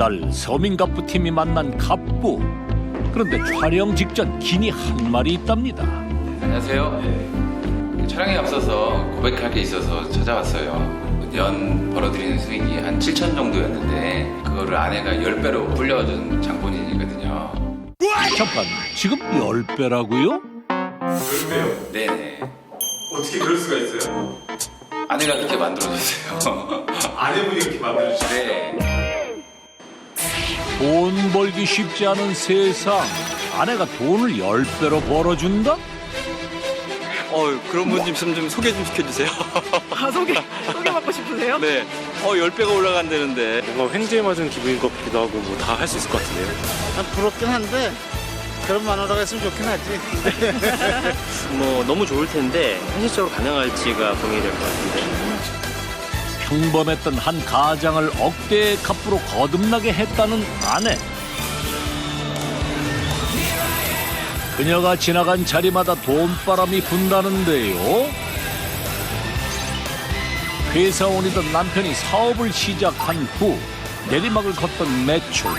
지난달 서민갑부 팀이 만난 갑부. 그런데 촬영 직전 기니 한 말이 있답니다. 안녕하세요. 촬영에 앞서서 고백할 게 있어서 찾아왔어요. 연 벌어들이는 수익이 한 7천 정도였는데 그거를 아내가 10배로 불려준 장본인이거든요. 잠깐, 지금 10배라고요? 10배요? 네네. 어떻게 그럴 수가 있어요? 아내가 그렇게 만들어줬어요. 아내분이 그렇게 만들어주신 네. 돈 벌기 쉽지 않은 세상. 아내가 돈을 10배로 벌어준다? 그런 분 좀 소개 좀 시켜주세요. 아, 소개받고 싶으세요? 네. 10배가 올라간다는데. 뭔가 횡재에 맞은 기분인 것 같기도 하고 뭐 다 할 수 있을 것 같은데요. 참 부럽긴 한데 그런 마누라가 있으면 좋긴 하지. 뭐 너무 좋을 텐데 현실적으로 가능할지가 고민이 될 것 같은데. 평범했던 한 가장을 억대의 갑부로 거듭나게 했다는 아내. 그녀가 지나간 자리마다 돈바람이 분다는데요. 회사원이던 남편이 사업을 시작한 후 내리막을 걷던 매출.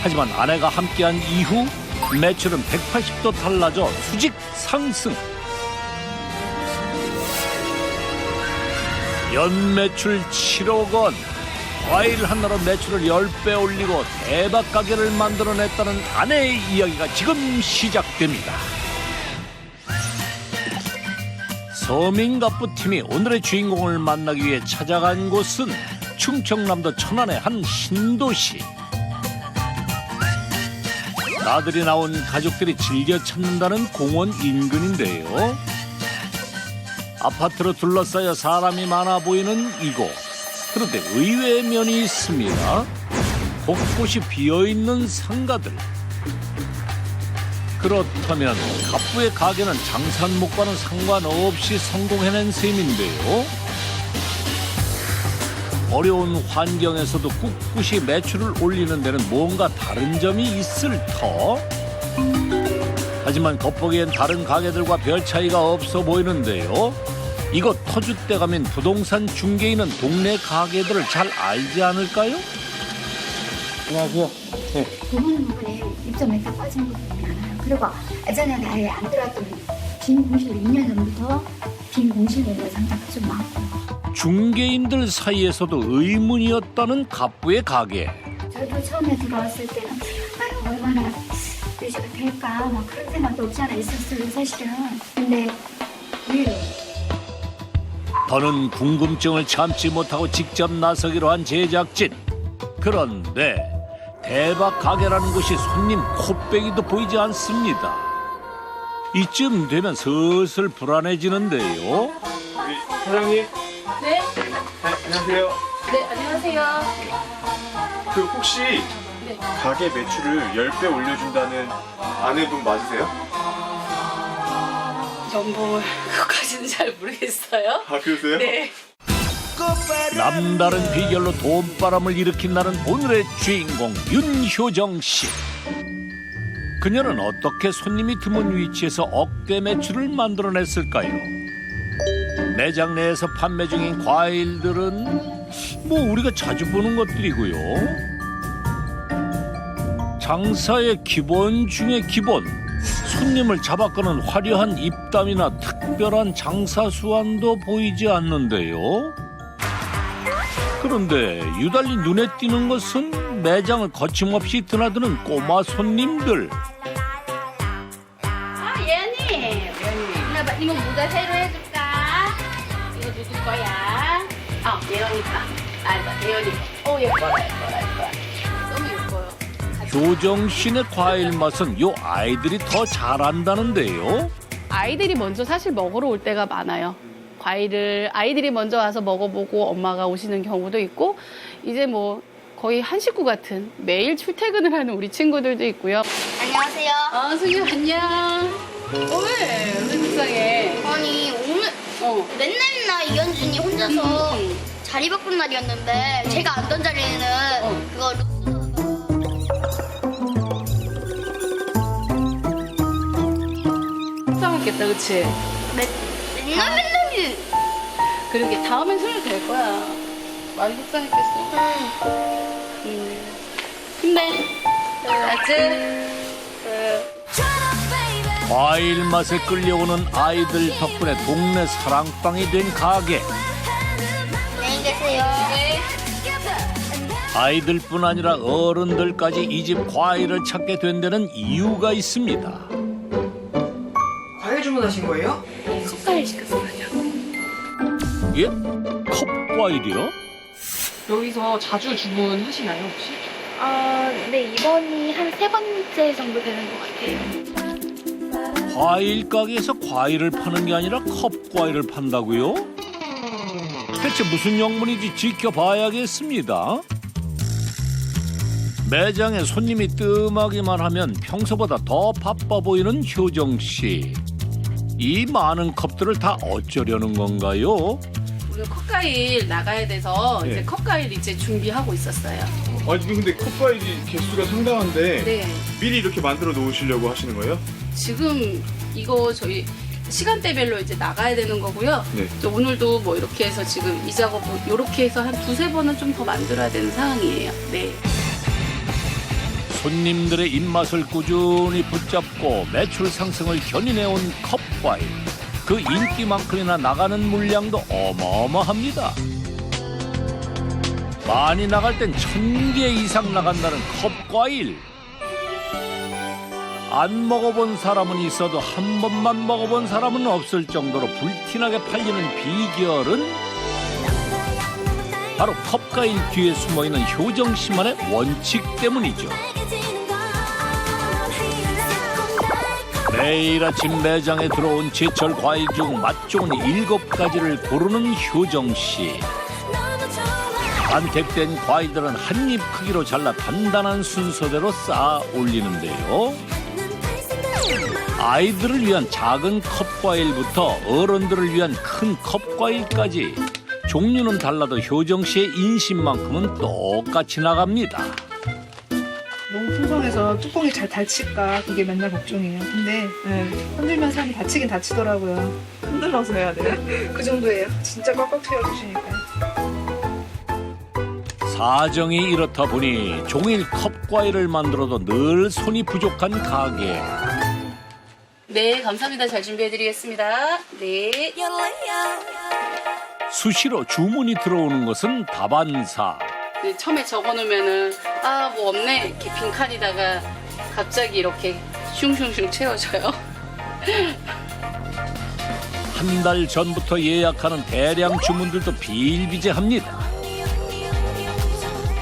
하지만 아내가 함께한 이후 매출은 180도 달라져 수직 상승. 연 매출 7억 원. 과일 하나로 매출을 10배 올리고 대박 가게를 만들어냈다는 아내의 이야기가 지금 시작됩니다. 서민갑부팀이 오늘의 주인공을 만나기 위해 찾아간 곳은 충청남도 천안의 한 신도시. 나들이 나온 가족들이 즐겨 찾는다는 공원 인근인데요. 아파트로 둘러싸여 사람이 많아 보이는 이곳. 그런데 의외의 면이 있습니다. 곳곳이 비어있는 상가들. 그렇다면 갑부의 가게는 장산목과는 상관없이 성공해낸 셈인데요. 어려운 환경에서도 꿋꿋이 매출을 올리는 데는 뭔가 다른 점이 있을 터. 하지만 겉보기엔 다른 가게들과 별 차이가 없어 보이는데요. 이곳 터줏대감인 부동산 중개인은 동네 가게들을 잘 알지 않을까요? 안녕하세요. 부분에 입점에 딱 빠진 부분이 많아요. 그리고 예전에는 아예 안 들어왔던 빈 공실로 2년 전부터 빈 공실로 상자가 좀 많고. 중개인들 사이에서도 의문이었다는 갑부의 가게. 저도 처음에 들어왔을 때는 아유 얼마나 유지가 될까 막 그런 생각도 없지 않아 있었어요 사실은. 근데 의외로 더는 궁금증을 참지 못하고 직접 나서기로 한 제작진. 그런데 대박 가게라는 곳이 손님 코빼기도 보이지 않습니다. 이쯤 되면 슬슬 불안해지는데요. 사장님. 네? 안녕하세요. 네, 안녕하세요. 그 혹시 네. 가게 매출을 10배 올려준다는 아내분 맞으세요? 그것까지는 잘 모르겠어요. 아 그러세요? 네. 남다른 비결로 돈바람을 일으킨다는 오늘의 주인공 윤효정 씨. 그녀는 어떻게 손님이 드문 위치에서 억대 매출을 만들어냈을까요? 매장 내에서 판매 중인 과일들은 뭐 우리가 자주 보는 것들이고요. 장사의 기본 중의 기본. 손님을 잡아끄는 화려한 입담이나 특별한 장사 수완도 보이지 않는데요. 그런데 유달리 눈에 띄는 것은 매장을 거침없이 드나드는 꼬마 손님들. 예언이 나봐 이모 모자 새로 해줄까? 이거 누구 거야? 예언이가 예언이 예뻐라 너무 예뻐요. 효정신의 과일 맛은 요 아이들이 더 잘한다는데요. 아이들이 먼저 사실 먹으러 올 때가 많아요. 과일을 아이들이 먼저 와서 먹어보고 엄마가 오시는 경우도 있고, 이제 뭐 거의 한 식구 같은 매일 출퇴근을 하는 우리 친구들도 있고요. 안녕하세요. 수님 안녕. 왜 속상해? 아니 오늘 맨날 이현준이 혼자서 자리 바꾼 날이었는데 제가 앉던 자리에는 그거 속상했겠다, 그치? 맨날 그러게 다음엔 손을 댈 거야. 많이 속상했겠어. 힘내. 알았지? 과일 맛에 끌려오는 아이들 덕분에 동네 사랑방이 된 가게. 안녕히 계세요. 아이들뿐 아니라 어른들까지 이 집 과일을 찾게 된 데는 이유가 있습니다. 과일 주문하신 거예요? 컵과일 시켰어요. 예? 컵과일이요? 여기서 자주 주문하시나요 혹시? 네, 이번이 한 3번째 정도 되는 것 같아요. 과일 가게에서 과일을 파는 게 아니라 컵과일을 판다고요? 대체 무슨 영문인지 지켜봐야겠습니다. 매장에 손님이 뜸하기만 하면 평소보다 더 바빠 보이는 효정 씨. 이 많은 컵들을 다 어쩌려는 건가요? 우리 컵과일 나가야 돼서 이제 컵과일 이제 준비하고 있었어요. 아니 근데 컵과일이 개수가 상당한데 네. 미리 이렇게 만들어 놓으시려고 하시는 거예요? 지금 이거 저희 시간대별로 이제 나가야 되는 거고요. 네. 또 오늘도 뭐 이렇게 해서 지금 이 작업을 이렇게 해서 한 2-3번은 좀 더 만들어야 되는 상황이에요. 네. 손님들의 입맛을 꾸준히 붙잡고 매출 상승을 견인해온 컵과일. 그 인기만큼이나 나가는 물량도 어마어마합니다. 많이 나갈 땐 1000개 이상 나간다는 컵과일. 안 먹어본 사람은 있어도 한 번만 먹어본 사람은 없을 정도로 불티나게 팔리는 비결은 바로 컵과일 뒤에 숨어있는 효정 씨만의 원칙 때문이죠. 매일 아침 매장에 들어온 제철 과일 중 맛 좋은 7가지를 고르는 효정 씨. 반택된 과일들은 한 입 크기로 잘라 단단한 순서대로 쌓아 올리는데요. 아이들을 위한 작은 컵과일부터 어른들을 위한 큰 컵과일까지 종류는 달라도 효정 씨의 인심만큼은 똑같이 나갑니다. 너무 풍성해서 뚜껑이 잘 닫힐까 그게 맨날 걱정이에요. 근데 흔들면 살이 닫히긴 닫히더라고요. 흔들어서 해야 돼요? 그 정도예요. 진짜 꽉꽉 채워주시니까요. 사정이 이렇다 보니 종일 컵과일을 만들어도 늘 손이 부족한 가게. 네, 감사합니다. 잘 준비해드리겠습니다. 네. 수시로 주문이 들어오는 것은 다반사. 네, 처음에 적어놓으면은 뭐 없네 이렇게 빈칸이다가 갑자기 이렇게 슝슝슝 채워져요. 한 달 전부터 예약하는 대량 주문들도 비일비재합니다.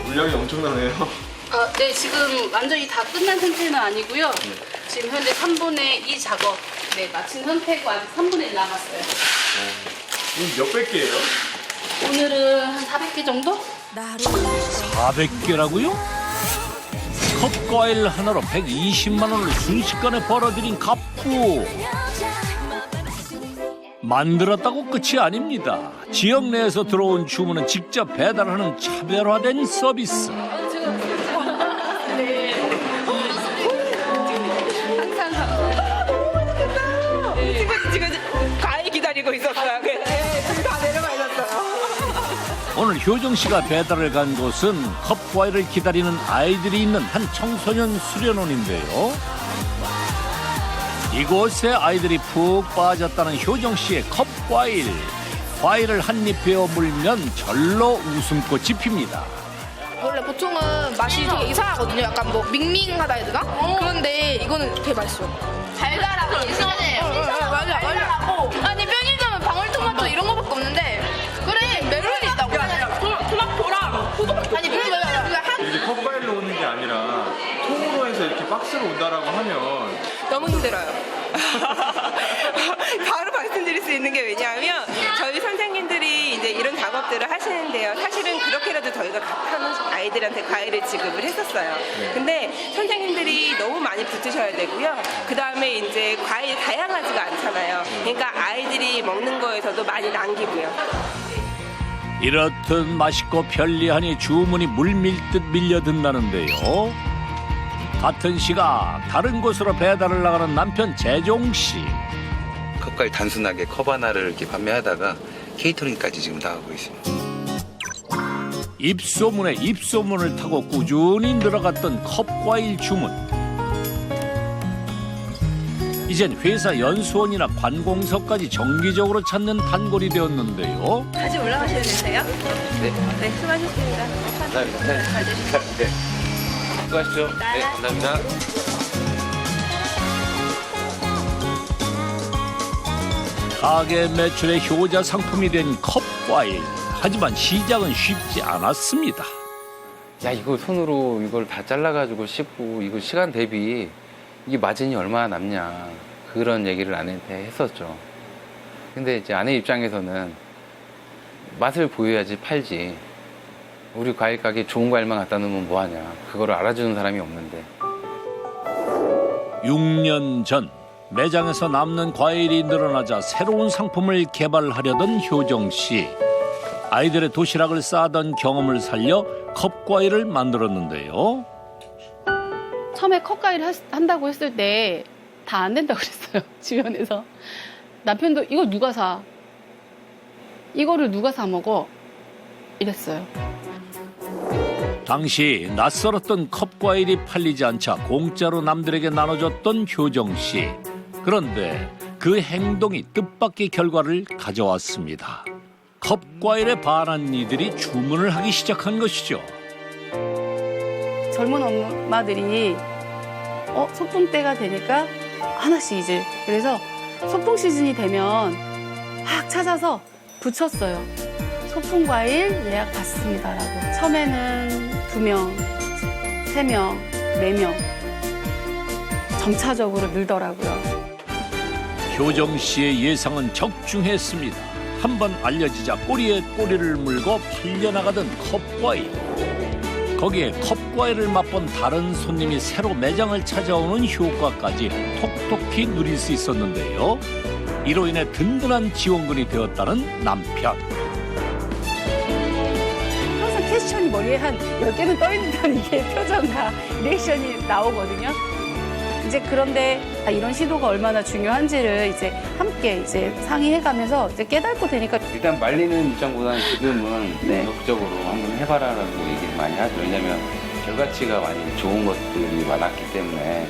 물량이 엄청나네요. 네, 지금 완전히 다 끝난 상태는 아니고요. 지금 현재 3분의 2 작업 마친 상태고 아직 3분의 1 남았어요. 몇백 개예요? 오늘은 한 400개 정도? 400개라고요? 컵과일 하나로 120만 원을 순식간에 벌어들인 갑부. 만들었다고 끝이 아닙니다. 지역 내에서 들어온 주문은 직접 배달하는 차별화된 서비스. 지금 과일 기다리고 있었어요. 지금 다 내려가 있었어요. 오늘 효정 씨가 배달을 간 곳은 컵과일을 기다리는 아이들이 있는 한 청소년 수련원인데요. 이곳에 아이들이 푹 빠졌다는 효정 씨의 컵과일. 과일을 한 입 베어 물면 절로 웃음꽃이 핍니다. 원래 보통은 맛이 되게 이상하거든요. 약간 뭐 밍밍하다 해야 되나? 그런데 이거는 되게 맛있어요. 달달하고 이상해. 맞아. 아니 편의점은 방울토마토 이런 거밖에 없는데 그래 멜론이 있다고. 토마토랑 포도맛. 아니 이렇게 컵과일로 오는 게 아니라 통으로 해서 이렇게 박스로 온다라고 하면 너무 힘들어요. 바로 말씀드릴 수 있는 게 왜냐하면 저희 선생님들이 이제 이런 작업들을 하시는데요. 사실은 그렇게라도 저희가 하는 아이들한테 과일을 지급을 했었어요. 근데 선생님들이 너무 많이 붙으셔야 되고요. 그 다음에 이제 과일이 다양하지가 않잖아요. 그러니까 아이들이 먹는 거에서도 많이 남기고요. 이렇듯 맛있고 편리하니 주문이 물밀듯 밀려든다는데요. 같은 시각 다른 곳으로 배달을 나가는 남편 재종 씨. 컵과일 단순하게 컵 하나를 이렇게 판매하다가 케이터링까지 지금 나가고 있습니다. 입소문에 입소문을 타고 꾸준히 늘어갔던 컵과일 주문. 이젠 회사 연수원이나 관공서까지 정기적으로 찾는 단골이 되었는데요. 다시 올라가셔야 되세요? 네. 네, 수고하셨습니다. 감사합니다. 네. 수고하십시오. 네, 감사합니다. 가게 매출의 효자 상품이 된 컵과일. 하지만 시작은 쉽지 않았습니다. 야, 이거 손으로 이걸 다 잘라가지고 씹고 이거 시간 대비 이게 마진이 얼마나 남냐 그런 얘기를 아내한테 했었죠. 근데 이제 아내 입장에서는 맛을 보여야지 팔지. 우리 과일 가게 좋은 과일만 갖다 놓으면 뭐하냐. 그거를 알아주는 사람이 없는데. 6년 전 매장에서 남는 과일이 늘어나자 새로운 상품을 개발하려던 효정 씨. 아이들의 도시락을 싸던 경험을 살려 컵과일을 만들었는데요. 처음에 컵과일 한다고 했을 때 다 안 된다고 그랬어요. 주변에서. 남편도 이거 누가 사? 이거를 누가 사 먹어? 이랬어요. 당시 낯설었던 컵과일이 팔리지 않자 공짜로 남들에게 나눠줬던 효정 씨. 그런데 그 행동이 뜻밖의 결과를 가져왔습니다. 컵과일에 반한 이들이 주문을 하기 시작한 것이죠. 젊은 엄마들이 소풍 때가 되니까 하나씩 이제 그래서 소풍 시즌이 되면 막 찾아서 붙였어요. 소풍 과일 예약 받습니다라고. 처음에는 2명, 3명, 4명 점차적으로 늘더라고요. 효정 씨의 예상은 적중했습니다. 한번 알려지자 꼬리에 꼬리를 물고 팔려나가던 컵과일. 거기에 컵과일을 맛본 다른 손님이 새로 매장을 찾아오는 효과까지 톡톡히 누릴 수 있었는데요. 이로 인해 든든한 지원군이 되었다는 남편. 항상 퀘스천이 머리에 한 10개는 떠있는 듯한 이게 표정과 리액션이 나오거든요. 이제 그런데 이런 시도가 얼마나 중요한지를 이제 함께 이제 상의해가면서 이제 깨닫고 되니까 일단 말리는 입장보다는 지금은 네. 적극적으로 한번 해봐라라고 얘기를 많이 하죠. 왜냐면 결과치가 많이 좋은 것들이 많았기 때문에.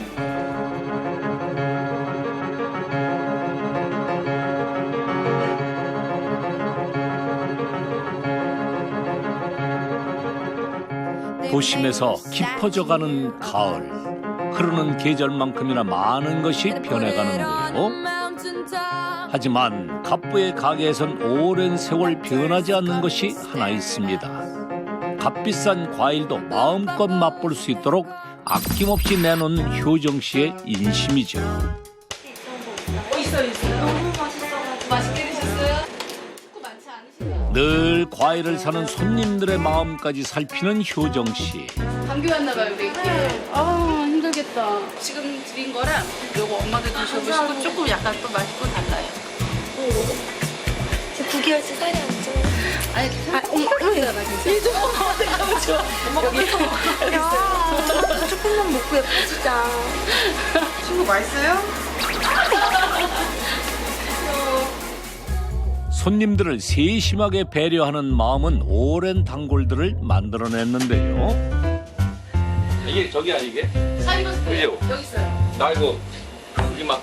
도심에서 깊어져가는 가을. 흐르는 계절만큼이나 많은 것이 변해가는데요. 하지만 갑부의 가게에선 오랜 세월 변하지 않는 것이 하나 있습니다. 값비싼 과일도 마음껏 맛볼 수 있도록 아낌없이 내놓은 효정 씨의 인심이죠. 있어요. 너무 맛있게 드셨어요? 늘 과일을 사는 손님들의 마음까지 살피는 효정 씨. 감기 왔나 봐요, 우리. 힘들겠다. 지금 드린 거랑 요거 엄마들 드셔보시고 조금 약간 또 맛있고 달라요. 저 9개월째 살이 안 쪄요. 아니, 괜찮아, 괜찮아. 너무 좋아. 엄마가 야, 조금만 먹고 예뻐지자. 친구 맛있어요? 손님들을 세심하게 배려하는 마음은 오랜 단골들을 만들어냈는데요. 이게 저기 아니게? 사이버스 그죠? 여기 있어요. 나 이거 우리 막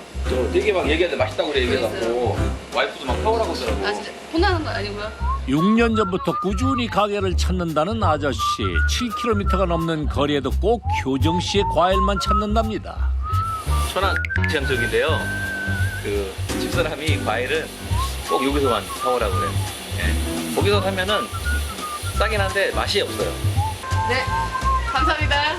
되게 막 얘기하는데 맛있다고 그래 얘기해갖고 와이프도 막 사오라고 하더라고. 아, 진짜 혼나는 건 아니고요. 6년 전부터 꾸준히 가게를 찾는다는 아저씨. 7km가 넘는 거리에도 꼭 효정 씨의 과일만 찾는답니다. 천안 지향적인데요. 그 집사람이 과일은 꼭 여기서만 사오라고 그래. 예. 거기서 사면은 싸긴 한데 맛이 없어요. 네, 감사합니다.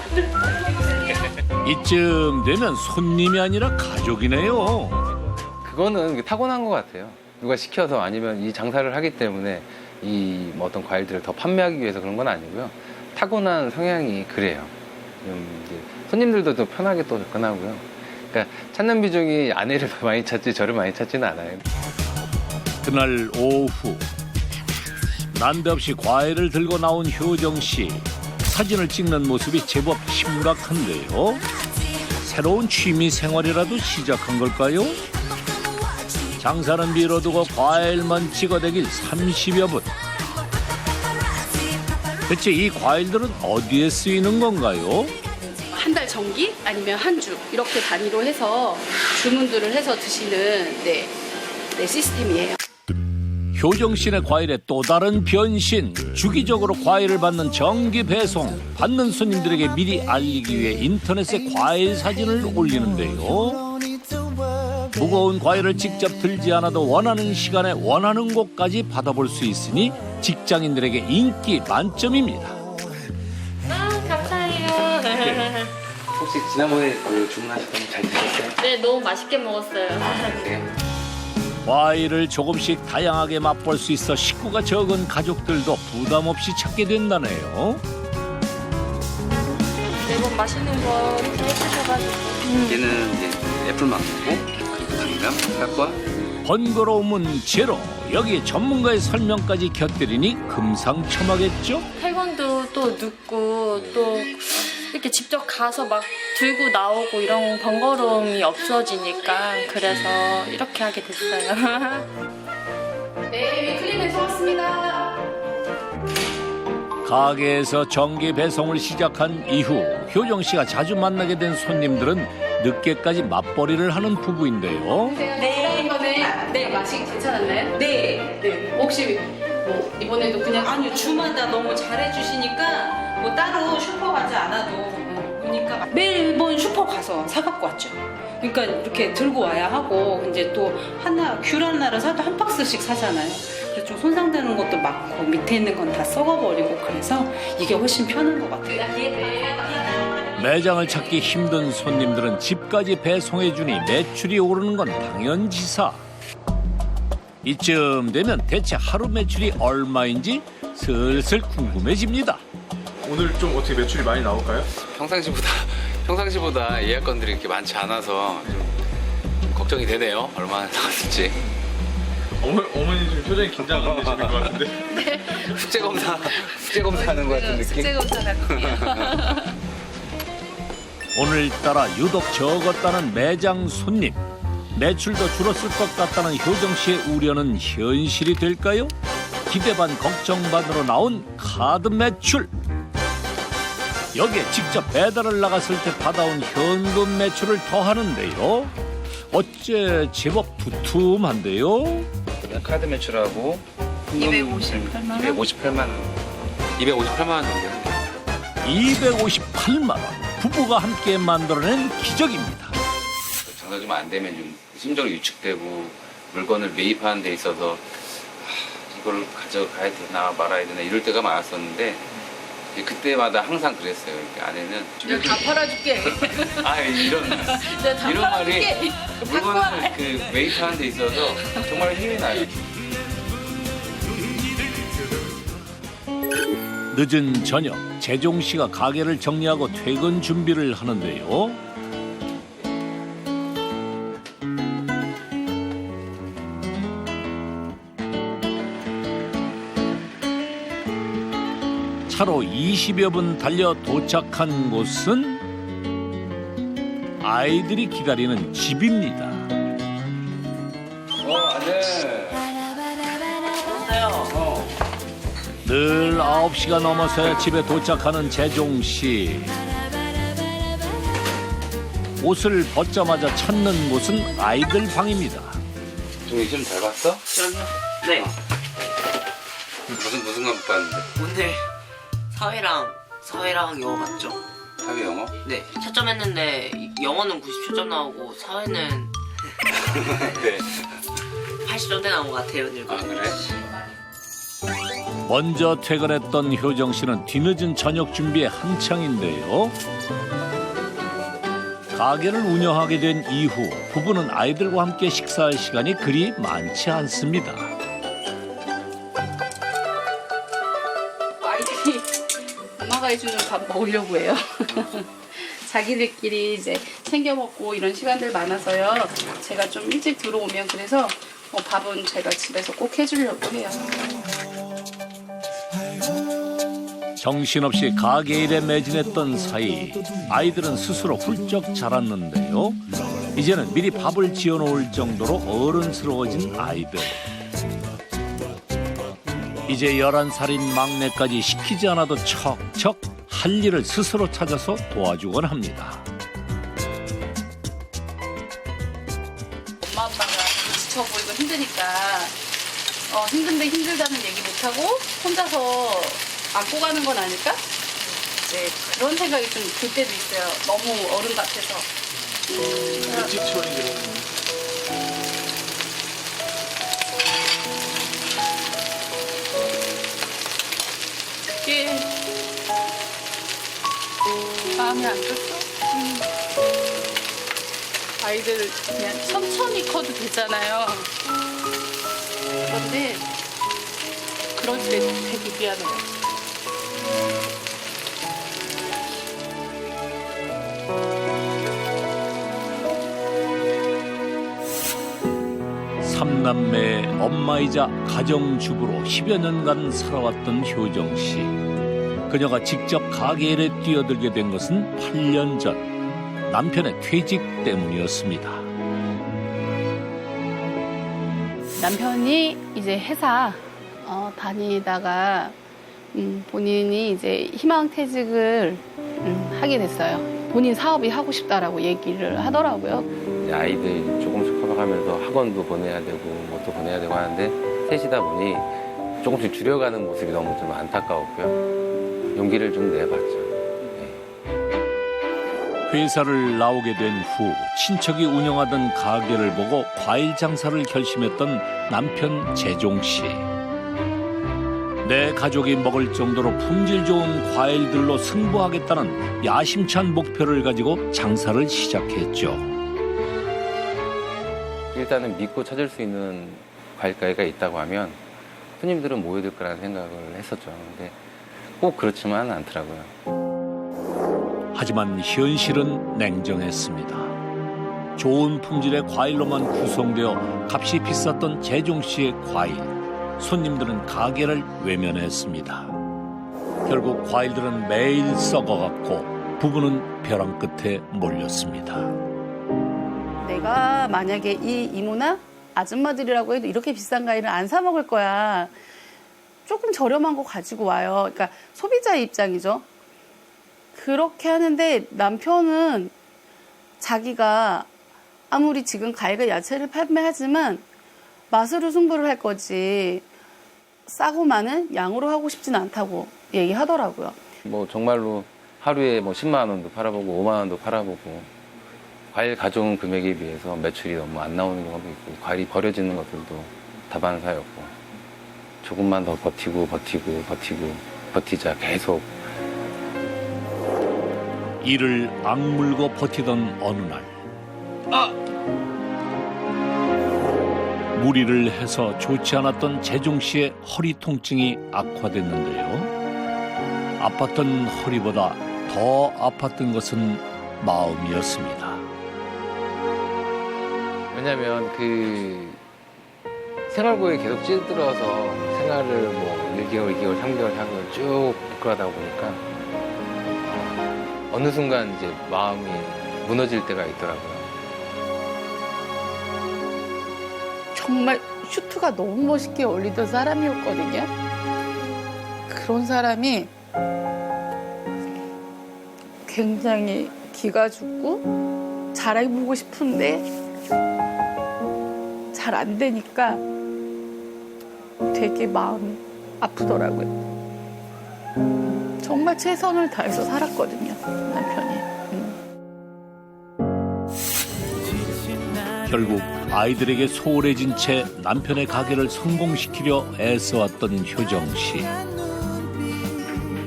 이쯤 되면 손님이 아니라 가족이네요. 그거는 타고난 것 같아요. 누가 시켜서 아니면 이 장사를 하기 때문에 이 뭐 어떤 과일들을 더 판매하기 위해서 그런 건 아니고요. 타고난 성향이 그래요. 이제 손님들도 좀 편하게 또 접근하고요. 그러니까 찾는 비중이 아내를 많이 찾지 저를 많이 찾지는 않아요. 그날 오후 난데없이 과일을 들고 나온 효정 씨. 사진을 찍는 모습이 제법 심각한데요. 새로운 취미 생활이라도 시작한 걸까요? 장사는 미뤄두고 과일만 찍어대길 30여 분. 대체 이 과일들은 어디에 쓰이는 건가요? 한 달 정기 아니면 한 주 이렇게 단위로 해서 주문들을 해서 드시는 네, 시스템이에요. 효정 씨네 과일의 또 다른 변신. 주기적으로 과일을 받는 정기 배송. 받는 손님들에게 미리 알리기 위해 인터넷에 과일 사진을 올리는데요. 무거운 과일을 직접 들지 않아도 원하는 시간에 원하는 곳까지 받아볼 수 있으니 직장인들에게 인기 만점입니다. 감사해요. 혹시 지난번에 그 주문하셨던 거 잘 드셨어요? 네, 너무 맛있게 먹었어요. 그래요? 과일을 조금씩 다양하게 맛볼 수 있어 식구가 적은 가족들도 부담 없이 찾게 된다네요. 매번 맛있는 거 이렇게 해주셔가지고. 얘는 이제 애플망고고 당감, 사과. 번거로움은 제로. 여기에 전문가의 설명까지 곁들이니 금상첨화겠죠? 태권도 또 늦고 또 이렇게 직접 가서 막 들고 나오고 이런 번거로움이 없어지니까 그래서 이렇게 하게 됐어요. 네, 위클리에서 왔습니다. 가게에서 정기 배송을 시작한 이후 효정 씨가 자주 만나게 된 손님들은 늦게까지 맞벌이를 하는 부부인데요. 네, 이번에 네 맛이 괜찮았나요? 네. 네, 혹시 뭐 이번에도 그냥 아니요, 주마다 너무 잘해주시니까 뭐 따로 슈퍼 가지 않아도 보니까 매번 슈퍼 가서 사갖고 왔죠. 그러니까 이렇게 들고 와야 하고 이제 또 귤 하나를 사도 한 박스씩 사잖아요. 그래서 좀 손상되는 것도 많고 밑에 있는 건 다 썩어버리고 그래서 이게 훨씬 편한 것 같아요. 매장을 찾기 힘든 손님들은 집까지 배송해주니 매출이 오르는 건 당연지사. 이쯤 되면 대체 하루 매출이 얼마인지 슬슬 궁금해집니다. 오늘 좀 어떻게 매출이 많이 나올까요? 평상시보다 예약건들이 이렇게 많지 않아서 좀 걱정이 되네요. 얼마나 나왔을지. 어머니 지금 표정이 긴장 안 되시는 것 같은데. 숙제 검사하는 것 같은 느낌. 숙제 검사 같아요. 오늘따라 유독 적었다는 매장 손님. 매출도 줄었을 것 같다는 효정 씨의 우려는 현실이 될까요? 기대 반 걱정 반으로 나온 카드 매출. 여기에 직접 배달을 나갔을 때 받아온 현금 매출을 더하는데요. 어째 제법 두툼한데요? 카드 매출하고 258만 원. 258만 원 정도. 258만 원. 부부가 함께 만들어낸 기적입니다. 장사 좀 안 되면 좀 심적으로 위축되고 물건을 매입하는 데 있어서 이걸 가져가야 되나 말아야 되나 이럴 때가 많았었는데 그때마다 항상 그랬어요. 이렇게 아내는 내가 다 팔아줄게. 이런 말이 물건을 그 매입하는 데 있어서 정말 힘이 나요. 늦은 저녁 재종 씨가 가게를 정리하고 퇴근 준비를 하는데요. 차로 20여 분 달려 도착한 곳은 아이들이 기다리는 집입니다. 아들. 늘 9시가 넘어서야 집에 도착하는 재종 씨. 옷을 벗자마자 찾는 곳은 아이들 방입니다. 종이 시험 잘 봤어? 시험이요? 네. 무슨 과목 봤는데? 오늘 사회랑 영어 맞죠? 사회 영어? 네. 채점했는데 영어는 90초점 나오고 사회는 네. 80점대 나온 것 같아요. 오늘. 아 그래? 먼저 퇴근했던 효정 씨는 뒤늦은 저녁 준비에 한창인데요. 가게를 운영하게 된 이후 부부는 아이들과 함께 식사할 시간이 그리 많지 않습니다. 아이들이 엄마가 해주는 밥 먹으려고 해요. 자기들끼리 이제 챙겨 먹고 이런 시간들 많아서요. 제가 좀 일찍 들어오면 그래서 밥은 제가 집에서 꼭 해주려고 해요. 정신없이 가게 일에 매진했던 사이 아이들은 스스로 훌쩍 자랐는데요. 이제는 미리 밥을 지어놓을 정도로 어른스러워진 아이들. 이제 11살인 막내까지 시키지 않아도 척척 할 일을 스스로 찾아서 도와주곤 합니다. 엄마 아빠가 지쳐 보이고 힘드니까 힘든데 힘들다는 얘기 못하고 혼자서 안고 가는 건 아닐까? 네, 그런 생각이 좀 들 때도 있어요. 너무 어른 같아서. 일찍 처리 들어오는 그게 마음이 안 좋죠? 아이들 그냥 천천히 커도 되잖아요. 그런데 그럴 때 되게 미안해요. 삼남매의 엄마이자 가정주부로 10여 년간 살아왔던 효정 씨. 그녀가 직접 가게 일에 뛰어들게 된 것은 8년 전 남편의 퇴직 때문이었습니다. 남편이 이제 회사 다니다가 본인이 이제 희망퇴직을 하게 됐어요. 본인 사업이 하고 싶다라고 얘기를 하더라고요. 아이들 조금씩 커가면서 학원도 보내야 되고 뭣도 보내야 되고 하는데 셋이다 보니 조금씩 줄여가는 모습이 너무 좀 안타까웠고요. 용기를 좀 내봤죠. 회사를 나오게 된 후 친척이 운영하던 가게를 보고 과일 장사를 결심했던 남편 재종 씨. 내 가족이 먹을 정도로 품질 좋은 과일들로 승부하겠다는 야심찬 목표를 가지고 장사를 시작했죠. 일단은 믿고 찾을 수 있는 과일가게가 있다고 하면 손님들은 모여들 거라는 생각을 했었죠. 근데 꼭 그렇지만은 않더라고요. 하지만 현실은 냉정했습니다. 좋은 품질의 과일로만 구성되어 값이 비쌌던 재종 씨의 과일. 손님들은 가게를 외면했습니다. 결국 과일들은 매일 썩어갔고 부부는 벼랑 끝에 몰렸습니다. 내가 만약에 이 이모나 아줌마들이라고 해도 이렇게 비싼 과일을 안 사 먹을 거야. 조금 저렴한 거 가지고 와요. 그러니까 소비자의 입장이죠. 그렇게 하는데 남편은 자기가 아무리 지금 과일과 야채를 판매하지만 맛으로 승부를 할 거지 싸고 많은 양으로 하고 싶진 않다고 얘기하더라고요. 뭐 정말로 하루에 뭐 10만 원도 팔아보고 5만 원도 팔아보고 과일 가져온 금액에 비해서 매출이 너무 안 나오는 경우도 있고 과일이 버려지는 것들도 다반사였고 조금만 더 버티자 계속. 이를 악물고 버티던 어느 날 무리를 해서 좋지 않았던 재종 씨의 허리 통증이 악화됐는데요. 아팠던 허리보다 더 아팠던 것은 마음이었습니다. 왜냐면 그 생활고에 계속 찌들어서 생활을 뭐 1개월, 2개월, 3개월, 4개월 쭉 이끌어가다 보니까 어느 순간 이제 마음이 무너질 때가 있더라고요. 정말 슈트가 너무 멋있게 어울리던 사람이었거든요. 그런 사람이 굉장히 기가 죽고 잘해보고 싶은데 잘 안 되니까 되게 마음이 아프더라고요. 정말 최선을 다해서 살았거든요, 남편이. 결국 아이들에게 소홀해진 채 남편의 가게를 성공시키려 애써왔던 효정 씨.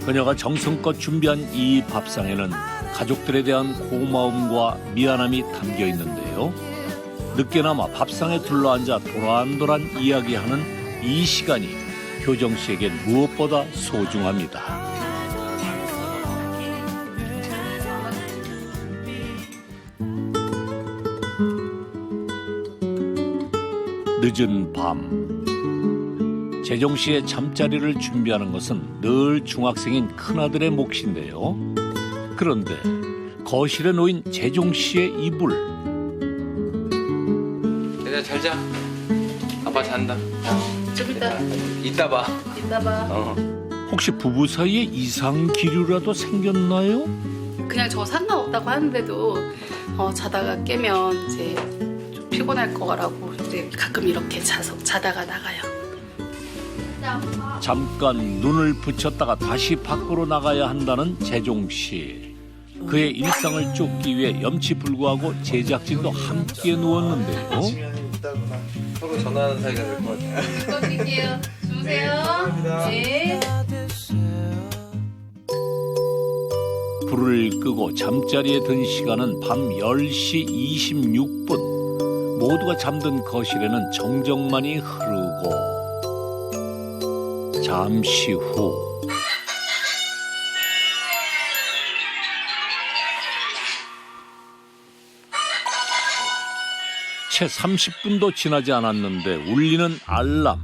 그녀가 정성껏 준비한 이 밥상에는 가족들에 대한 고마움과 미안함이 담겨 있는데요. 늦게나마 밥상에 둘러앉아 도란도란 이야기하는 이 시간이 효정 씨에겐 무엇보다 소중합니다. 늦은 밤 재종 씨의 잠자리를 준비하는 것은 늘 중학생인 큰아들의 몫인데요. 그런데 거실에 놓인 재종 씨의 이불. 얘들아 잘 자. 아빠 잔다. 좀 이따 이따 봐. 있나 봐. 혹시 부부 사이에 이상 기류라도 생겼나요? 그냥 저 상관없다고 하는데도 자다가 깨면 이제 좀 피곤할 거라고 이제 가끔 이렇게 자다가 나가요. 잠깐 눈을 붙였다가 다시 밖으로 나가야 한다는 재종 씨. 그의 일상을 쫓기 위해 염치불구하고 제작진도 함께 누웠는데요. 서로 전화하는 사이가 될 것 같아요. 꺼드릴게요. 주무세요. 네. 불을 끄고 잠자리에 든 시간은 밤 10시 26분. 모두가 잠든 거실에는 정적만이 흐르고 잠시 후 채 30분도 지나지 않았는데 울리는 알람.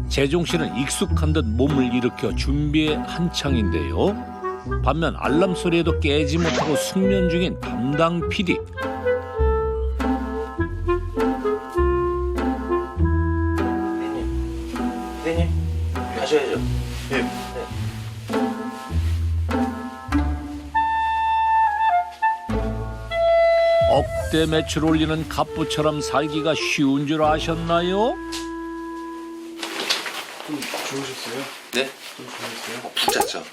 재종 씨는 익숙한 듯 몸을 일으켜 준비에 한창인데요. 반면 알람 소리에도 깨지 못하고 숙면 중인 담당 PD. 선생님 가셔야죠. 네. 억대 매출 올리는 갑부처럼 살기가 쉬운 줄 아셨나요? 좀 주무셨어요? 네? 좀 주무셨어요? 푹 잤죠.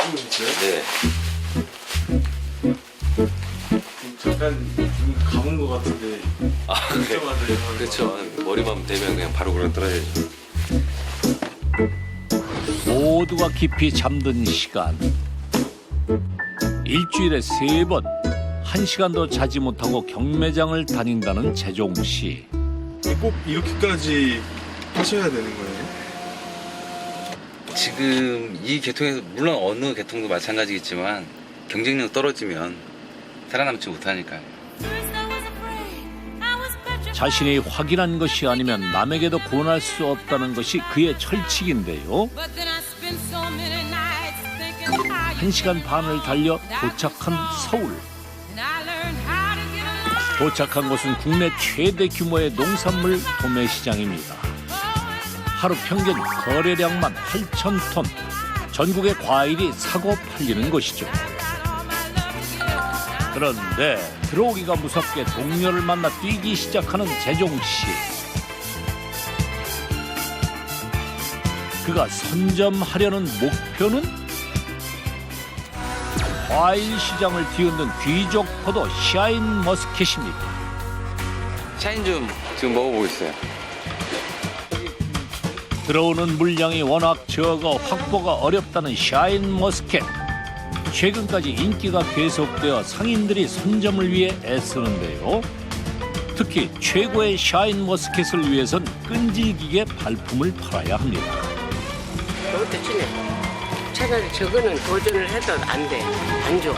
주무셨어요? 네. 잠깐 눈 감은 것 같은데. 아, 그래. 그렇죠. 머리만 대면 그냥 바로 그냥 떨어져야죠. 모두가 깊이 잠든 시간. 일주일에 3번 1시간도 자지 못하고 경매장을 다닌다는 재종 씨. 꼭 이렇게까지 하셔야 되는 거예요? 지금 이 계통에서 물론 어느 계통도 마찬가지겠지만 경쟁력 떨어지면 살아남지 못하니까요. 자신이 확인한 것이 아니면 남에게도 권할 수 없다는 것이 그의 철칙인데요. 1시간 반을 달려 도착한 서울. 도착한 곳은 국내 최대 규모의 농산물 도매시장입니다. 하루 평균 거래량만 8,000톤. 전국의 과일이 사고 팔리는 곳이죠. 그런데 들어오기가 무섭게 동료를 만나 뛰기 시작하는 재종 씨. 그가 선점하려는 목표는 과일 시장을 뒤흔든 귀족 포도 샤인 머스켓입니다. 샤인 좀 지금 먹어보고 있어요. 들어오는 물량이 워낙 적어 확보가 어렵다는 샤인 머스켓. 최근까지 인기가 계속되어 상인들이 선점을 위해 애쓰는데요. 특히 최고의 샤인 머스켓을 위해선 끈질기게 발품을 팔아야 합니다. 그것도 치네. 차라리 저거는 도전을 해도 안 돼. 안 줘.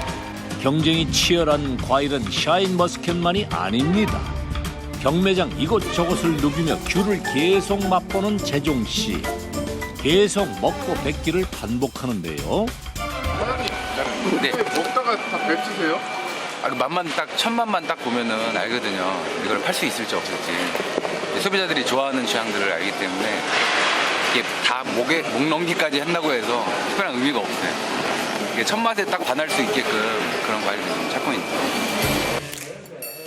경쟁이 치열한 과일은 샤인 머스켓만이 아닙니다. 경매장 이곳저곳을 누비며 귤을 계속 맛보는 재종 씨. 계속 먹고 뱉기를 반복하는데요. 네. 먹다가 다 뱉으세요? 아, 그 맛만 딱 천만만 딱 보면은 알거든요. 이걸 팔 수 있을지 없을지. 소비자들이 좋아하는 취향들을 알기 때문에 이게 다 목 넘기까지 한다고 해서 특별한 의미가 없어요. 이게 첫 맛에 딱 반할 수 있게끔 그런 과일을 좀 찾고 있는 거예요.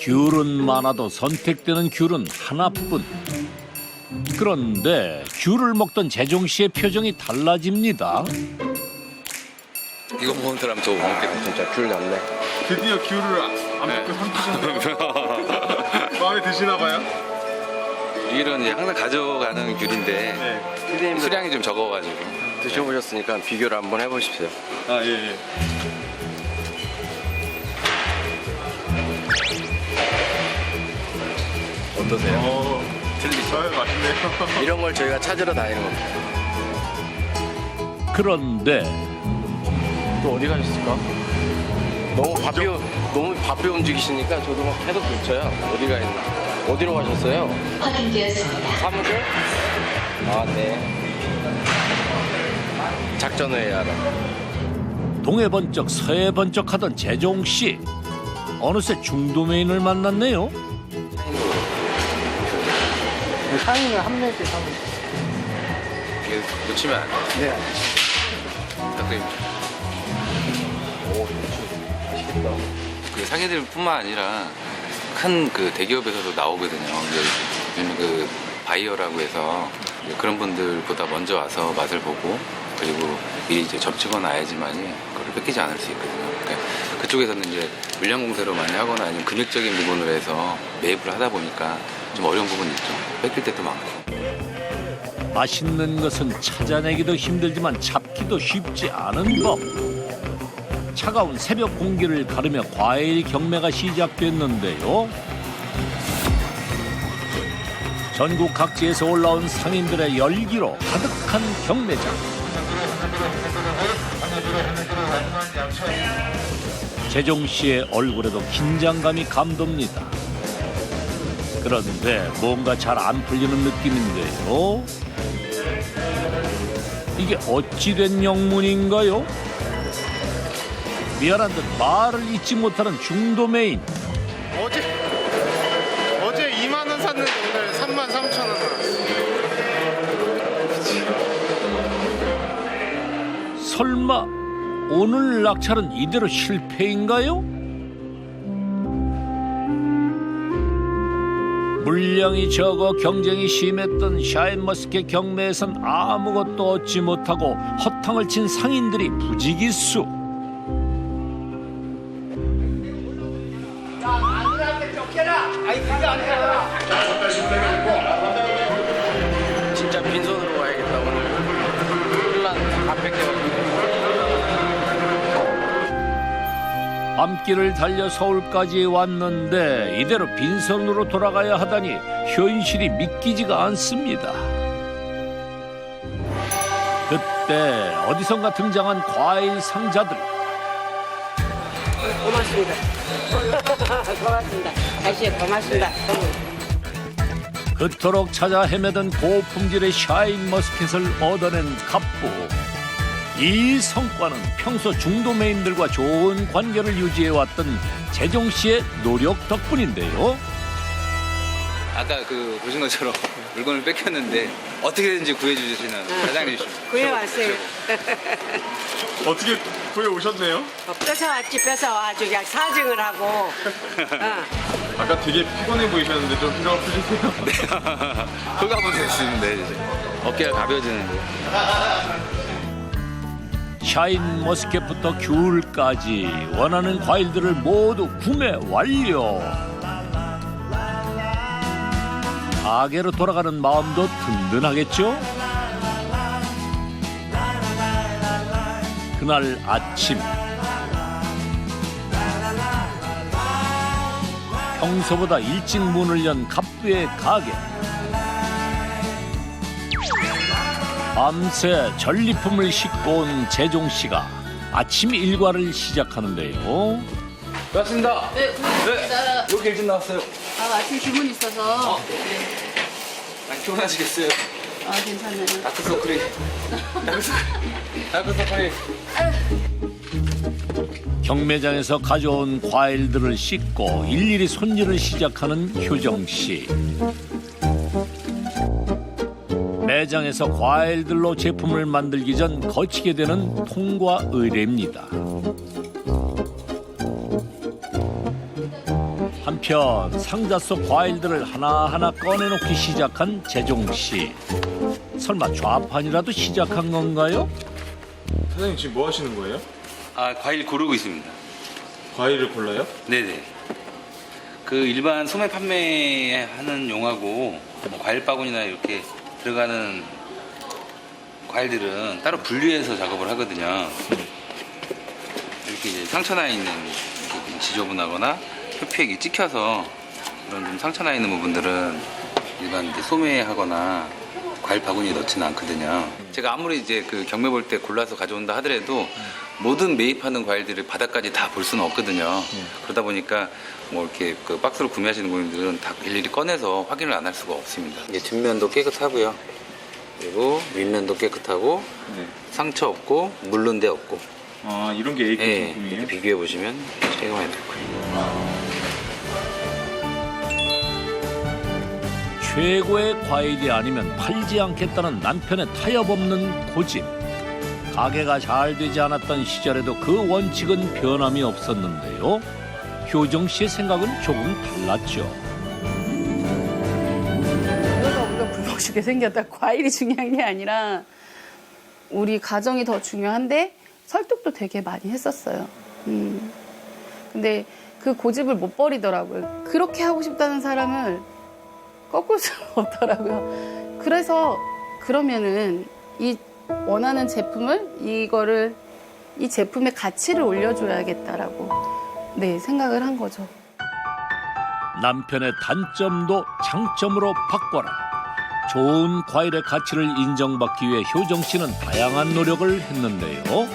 귤은 많아도 선택되는 귤은 하나뿐. 그런데 귤을 먹던 재종 씨의 표정이 달라집니다. 이거 먹는 사람 저거 먹게 진짜 귤 같네. 드디어 귤을 안 먹고 삼키셨네요. 마음에 드시나 봐요? 귤은 이제 항상 가져가는 귤인데 수량이 좀 적어가지고. 드셔보셨으니까 비교를 한번 해보십시오. 아, 예. 어떠세요? 틀리죠? 맛있네요. 이런 걸 저희가 찾으러 다니는 겁니다. 그런데 또 어디 가셨을까? 너무 바삐 움직이시니까 저도 막 계속 붙여요. 어디가 있나? 어디로 가셨어요? 확인되었습니다. 사무실? 아, 네. 작전회의 하러. 동해 번쩍 서해 번쩍 하던 재종 씨. 어느새 중도메인을 만났네요. 상인을 한 명씩 사면 계속 놓치면 안 돼요. 네. 부탁드립니다. 그 상인들뿐만 아니라 큰 그 대기업에서도 나오거든요. 요즘 그 바이어라고 해서 그런 분들보다 먼저 와서 맛을 보고 그리고 미리 이제 접촉은 와야지만이 그걸 뺏기지 않을 수 있거든요. 그러니까 그쪽에서는 이제 물량 공세로 많이 하거나 아니면 금액적인 부분으로 해서 매입을 하다 보니까 좀 어려운 부분이 있죠. 뺏길 때도 많고. 맛있는 것은 찾아내기도 힘들지만 잡기도 쉽지 않은 법. 차가운 새벽 공기를 가르며 과일 경매가 시작됐는데요. 전국 각지에서 올라온 상인들의 열기로 가득한 경매장. 재종 씨의 얼굴에도 긴장감이 감돕니다. 그런데 뭔가 잘 안 풀리는 느낌인데요. 이게 어찌된 영문인가요? 미안한 듯 말을 잊지 못하는 중도매인. 어제 2만 원 샀는데 오늘 3만 3천 원 나왔어요. 설마 오늘 낙찰은 이대로 실패인가요? 물량이 적어 경쟁이 심했던 샤인머스켓 경매에선 아무것도 얻지 못하고 허탕을 친 상인들이 부지기수. 진짜 빈손으로 와야겠다 오늘. 큰일 났네. 안 뺏겨가지고. 밤길을 달려 서울까지 왔는데 이대로 빈손으로 돌아가야 하다니 현실이 믿기지가 않습니다. 그때 어디선가 등장한 과일 상자들. 고맙습니다. 고맙습니다. 다시 고맙습니다. 그토록 찾아 헤매던 고품질의 샤인머스켓을 얻어낸 갑부. 이 성과는 평소 중도매인들과 좋은 관계를 유지해왔던 재종 씨의 노력 덕분인데요. 아까 그 보신 것처럼 물건을 뺏겼는데 어떻게든지 구해주시는 사장님이십니다. 구해왔어요. 어떻게 구해 오셨네요? 뺏어왔지 뺏어와가지고 그냥 사정을 하고. 아까 되게 피곤해 보이셨는데 좀 피로가 풀리세요? 흑화분 됐습니다 이제. 어깨가 가벼워지는데. 샤인머스켓부터 귤까지 원하는 과일들을 모두 구매 완료. 가게로 돌아가는 마음도 든든하겠죠? 그날 아침 평소보다 일찍 문을 연 갑부의 가게. 밤새 전리품을 싣고 온 재종 씨가 아침 일과를 시작하는데요. 고맙습니다. 네, 고맙습니다. 이렇게 일찍 나왔어요. 아, 아침 주문 있어서. 많이 피곤하시겠어요. 아, 괜찮아요. 다크서클이. 다크서클이. 경매장에서 가져온 과일들을 씻고 일일이 손질을 시작하는 효정 씨. 매장에서 과일들로 제품을 만들기 전 거치게 되는 통과 의뢰입니다. 한편 상자 속 과일들을 하나하나 꺼내놓기 시작한 재종 씨. 설마 좌판이라도 시작한 건가요? 사장님 지금 뭐 하시는 거예요? 아 과일 고르고 있습니다. 과일을 골라요? 네네. 그 일반 소매 판매하는 용하고 뭐 과일 바구니나 이렇게 들어가는 과일들은 따로 분리해서 작업을 하거든요. 이렇게 이제 상처 나 있는 이렇게 지저분하거나 표피액이 찍혀서 그런 좀 상처 나 있는 부분들은 일반 이제 소매하거나 과일 바구니에 넣지는 않거든요. 제가 아무리 이제 그 경매 볼 때 골라서 가져온다 하더라도 모든 매입하는 과일들을 바닥까지 다 볼 수는 없거든요. 그러다 보니까 뭐 이렇게 그 박스로 구매하시는 고객님들은 다 일일이 꺼내서 확인을 안 할 수가 없습니다. 이게 뒷면도 깨끗하고요. 그리고 윗면도 깨끗하고 상처 없고 물른 데 없고. 아 이런 게 A급 네, 제품이에요? 이렇게 비교해 보시면 차이가 많이 날 거예요. 최고의 과일이 아니면 팔지 않겠다는 남편의 타협 없는 고집. 가게가 잘 되지 않았던 시절에도 그 원칙은 변함이 없었는데요. 효정 씨의 생각은 조금 달랐죠. 그래서 우리가 불멍죽게 생겼다. 과일이 중요한 게 아니라 우리 가정이 더 중요한데 설득도 되게 많이 했었어요. 근데 그 고집을 못 버리더라고요. 그렇게 하고 싶다는 사람을 꺾을 수가 없더라고요. 그래서 그러면은 이 원하는 제품을 이 제품의 가치를 올려줘야겠다라고 생각을 한 거죠. 남편의 단점도 장점으로 바꿔라. 좋은 과일의 가치를 인정받기 위해 효정 씨는 다양한 노력을 했는데요.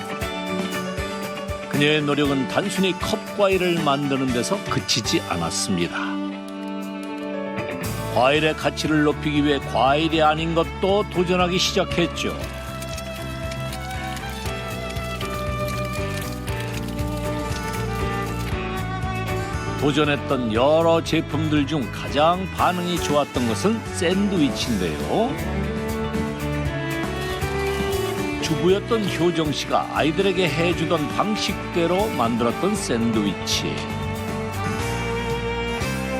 그녀의 노력은 단순히 컵 과일을 만드는 데서 그치지 않았습니다. 과일의 가치를 높이기 위해 과일이 아닌 것도 도전하기 시작했죠. 도전했던 여러 제품들 중 가장 반응이 좋았던 것은 샌드위치인데요. 주부였던 효정 씨가 아이들에게 해주던 방식대로 만들었던 샌드위치.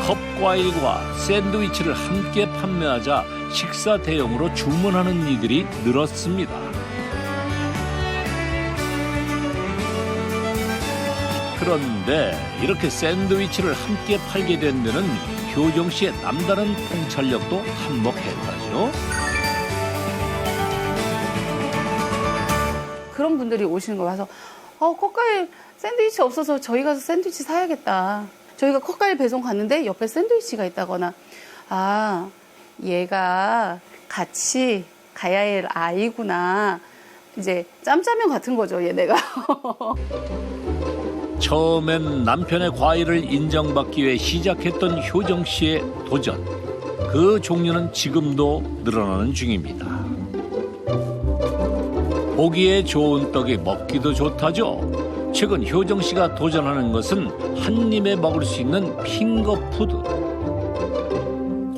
컵과일과 샌드위치를 함께 판매하자 식사 대용으로 주문하는 이들이 늘었습니다. 그런데 이렇게 샌드위치를 함께 팔게 된 데는 효정 씨의 남다른 통찰력도 한몫했다죠. 그런 분들이 오시는 거 와서 컵과일 샌드위치 없어서 저희 가서 샌드위치 사야겠다. 저희가 컵과일 배송 갔는데 옆에 샌드위치가 있다거나 얘가 같이 가야 할 아이구나. 이제 짬짜면 같은 거죠, 얘네가. 처음엔 남편의 과일을 인정받기 위해 시작했던 효정 씨의 도전. 그 종류는 지금도 늘어나는 중입니다. 보기에 좋은 떡이 먹기도 좋다죠. 최근 효정 씨가 도전하는 것은 한 입에 먹을 수 있는 핑거푸드.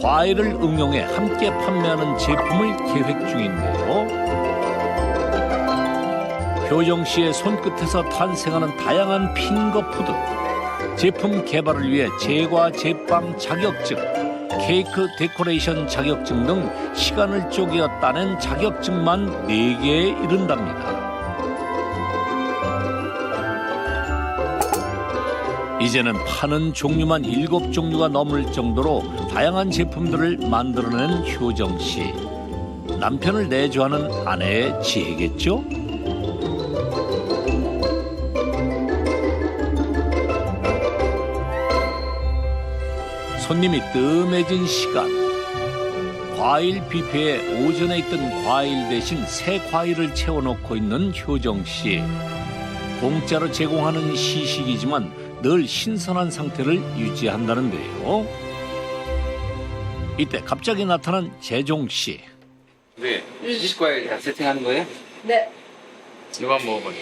과일을 응용해 함께 판매하는 제품을 계획 중인데요. 효정 씨의 손끝에서 탄생하는 다양한 핑거푸드. 제품 개발을 위해 제과 제빵 자격증, 케이크 데코레이션 자격증 등 시간을 쪼개어 따낸 자격증만 4개에 이른답니다. 이제는 파는 종류만 7종류가 넘을 정도로 다양한 제품들을 만들어낸 효정 씨. 남편을 내조하는 아내의 지혜겠죠? 손님이 뜸해진 시간. 과일 뷔페에 오전에 있던 과일 대신 새 과일을 채워놓고 있는 효정 씨. 공짜로 제공하는 시식이지만 늘 신선한 상태를 유지한다는데요. 이때 갑자기 나타난 재종 씨. 네, 시식과일 다 세팅하는 거예요? 네. 이거 한번 먹어봐요.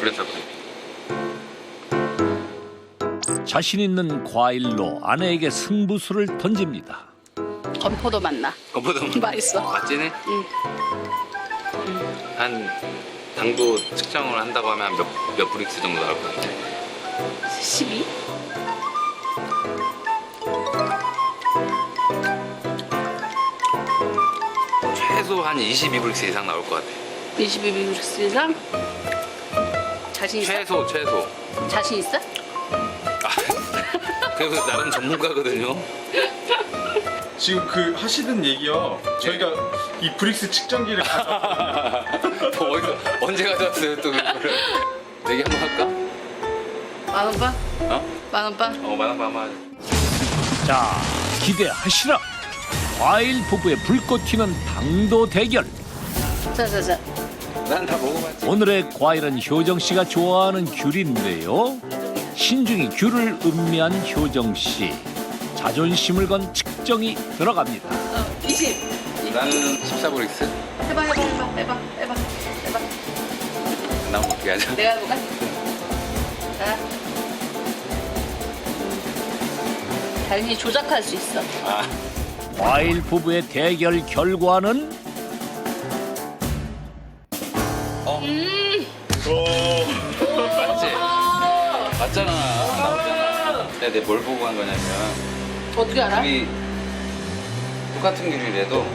그랬다. 자신 있는 과일로 아내에게 승부수를 던집니다. 건포도 맛나. 건포도 맛있어. 맛지네? 응. 한 당도 측정을 한다고 하면 몇 브릭스 정도 나올 것 같아? 12? 최소 한 22브릭스 이상 나올 것 같아. 22브릭스 이상? 자신 있어? 최소. 자신 있어? 그래서 나름 전문가거든요. 지금 그 하시던 얘기요. 저희가 이 브릭스 측정기를 뭐 어디서 언제 가져왔어요 또 그거를? 얘기 한번 할까? 만원반? 어? 만원반? 만원반 한번. 자, 기대하시라. 과일 부부의 불꽃 튀는 당도 대결. 자자자. 난 다 먹어봤지. 오늘의 과일은 효정 씨가 좋아하는 귤인데요. 신중히 귤을 음미한 효정 씨. 자존심을 건 측정이 들어갑니다. 20. 나는 14브릭스. 해봐. 나 어떻게 하자? 내가 해볼까? 자. 자연히 조작할 수 있어. 과일 부부의 대결 결과는 맞지? 맞잖아. 내가 뭘 보고 한 거냐면 어떻게 알아? 우리 똑같은 귤이라도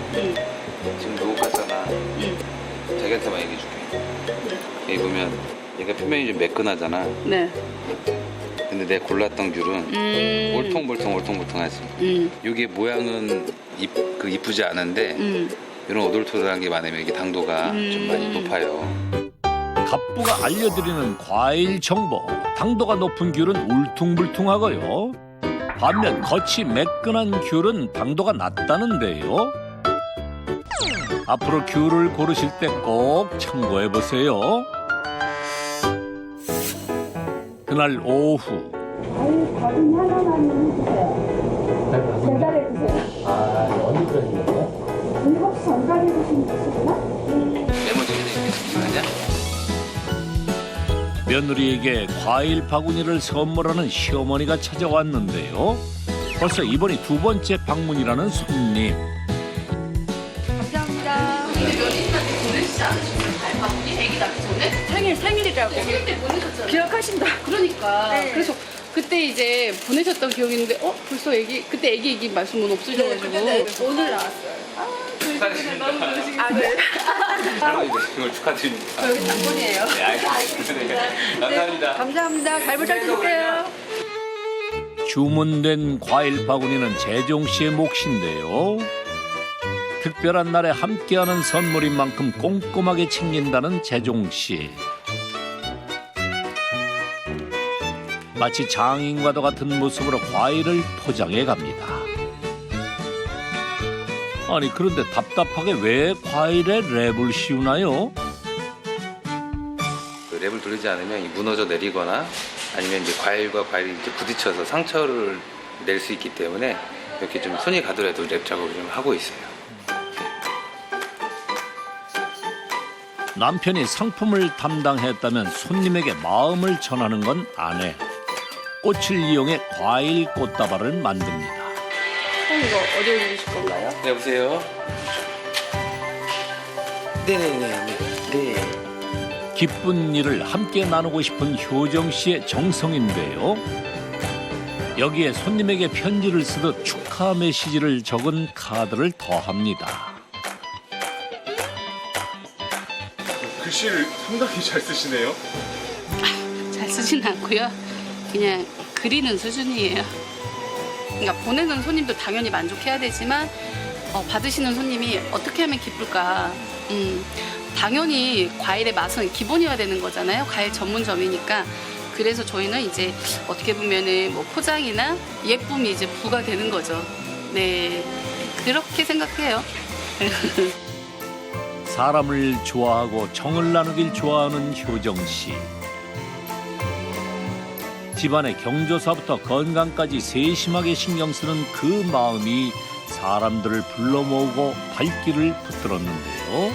지금 녹았잖아. 자기한테만 얘기해줄게. 여기 보면 얘가 표면이 좀 매끈하잖아. 네. 근데 내가 골랐던 귤은 올통불통하지. 이게 모양은 이쁘지 않은데 이런 오돌토돌한 게 많으면 이게 당도가 좀 많이 높아요. 갑부가 알려드리는 과일 정보. 당도가 높은 귤은 울퉁불퉁하고요. 반면 겉이 매끈한 귤은 당도가 낮다는데요. 앞으로 귤을 고르실 때 꼭 참고해 보세요. 그날 오후 며느리에게 과일 바구니를 선물하는 시어머니가 찾아왔는데요. 벌써 이번이 두 번째 방문이라는 손님. 감사합니다. 며느리한테 보내시지 않으셨어요? 과일 바구니? 애기 낳기 전에? 생일이라고. 생일 때 보내셨잖아요. 기억하신다. 그러니까. 네. 그래서 그때 이제 보내셨던 기억이 있는데, 벌써 그때 애기 얘기 말씀은 없으셔가지고. 오늘 나왔어요. 아, 네. 이걸 축하드립니다. 여기 장본이에요. 네, 알겠습니다. 네, 감사합니다. 감사합니다. 잘 부탁드릴게요. 주문된 과일 바구니는 재종 씨의 몫인데요. 특별한 날에 함께하는 선물인 만큼 꼼꼼하게 챙긴다는 재종 씨. 마치 장인과도 같은 모습으로 과일을 포장해 갑니다. 아니 그런데 답답하게 왜 과일에 랩을 씌우나요? 그 랩을 돌리지 않으면 이 무너져 내리거나 아니면 이제 과일과 과일이 이제 부딪혀서 상처를 낼 수 있기 때문에 이렇게 좀 손이 가더라도 랩 작업을 좀 하고 있어요. 남편이 상품을 담당했다면 손님에게 마음을 전하는 건 아내. 꽃을 이용해 과일 꽃다발을 만듭니다. 이거 어디 올리실 건가요? 네, 여보세요? 네네네. 네. 기쁜 일을 함께 나누고 싶은 효정 씨의 정성인데요. 여기에 손님에게 편지를 쓰듯 축하 메시지를 적은 카드를 더합니다. 글씨를 상당히 잘 쓰시네요. 잘 쓰진 않고요. 그냥 그리는 수준이에요. 그러니까 보내는 손님도 당연히 만족해야 되지만 받으시는 손님이 어떻게 하면 기쁠까. 당연히 과일의 맛은 기본이어야 되는 거잖아요. 과일 전문점이니까. 그래서 저희는 이제 어떻게 보면은 뭐 포장이나 예쁨이 이제 부과되는 거죠. 네, 그렇게 생각해요. 사람을 좋아하고 정을 나누길 좋아하는 효정 씨. 집안의 경조사부터 건강까지 세심하게 신경 쓰는 그 마음이 사람들을 불러 모으고 발길을 붙들었는데요.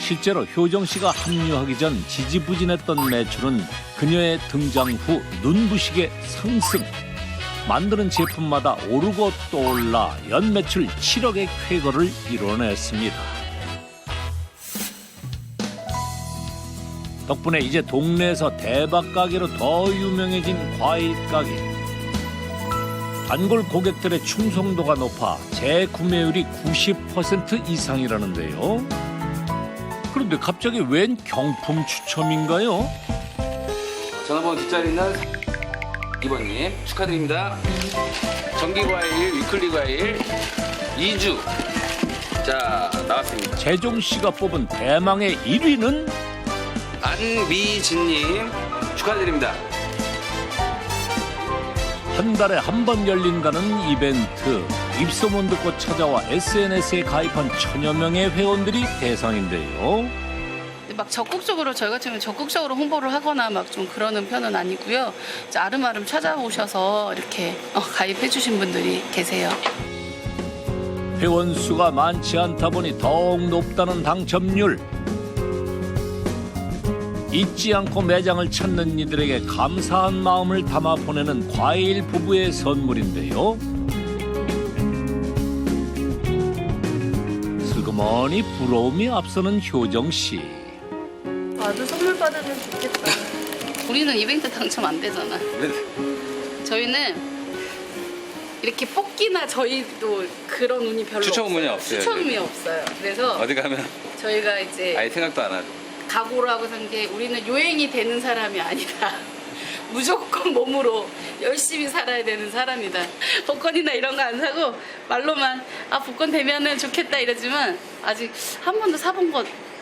실제로 효정 씨가 합류하기 전 지지부진했던 매출은 그녀의 등장 후 눈부시게 상승. 만드는 제품마다 오르고 또 올라 연 매출 7억의 쾌거를 이뤄냈습니다. 덕분에 이제 동네에서 대박 가게로 더 유명해진 과일 가게. 단골 고객들의 충성도가 높아 재구매율이 90% 이상이라는데요. 그런데 갑자기 웬 경품 추첨인가요? 전화번호 뒷자리는 2번님 축하드립니다. 정기과일, 위클리과일 2주. 자, 나왔습니다. 재종 씨가 뽑은 대망의 1위는 안미진님 축하드립니다. 한 달에 한 번 열린다는 이벤트. 입소문 듣고 찾아와 SNS에 가입한 1000여 명의 회원들이 대상인데요. 막 적극적으로 저희 같은 경우는 적극적으로 홍보를 하거나 막 좀 그러는 편은 아니고요. 이제 아름아름 찾아오셔서 이렇게 가입해 주신 분들이 계세요. 회원 수가 많지 않다 보니 더욱 높다는 당첨률. 잊지 않고 매장을 찾는 이들에게 감사한 마음을 담아 보내는 과일 부부의 선물인데요. 슬그머니 부러움이 앞서는 효정 씨. 나도 선물 받으면 좋겠다. 우리는 이벤트 당첨 안 되잖아. 저희는 이렇게 뽑기나 저희도 그런 운이 별로 추첨운이 없어요. 없어요. 추첨운이 없어요. 그래서 어디 가면 저희가 이제 아예 생각도 안 하고. 각오를 하고 산 게 우리는 요행이 되는 사람이 아니다. 무조건 몸으로 열심히 살아야 되는 사람이다. 복권이나 이런 거 안 사고 말로만 아 복권 되면은 좋겠다 이러지만 아직 한 번도 사본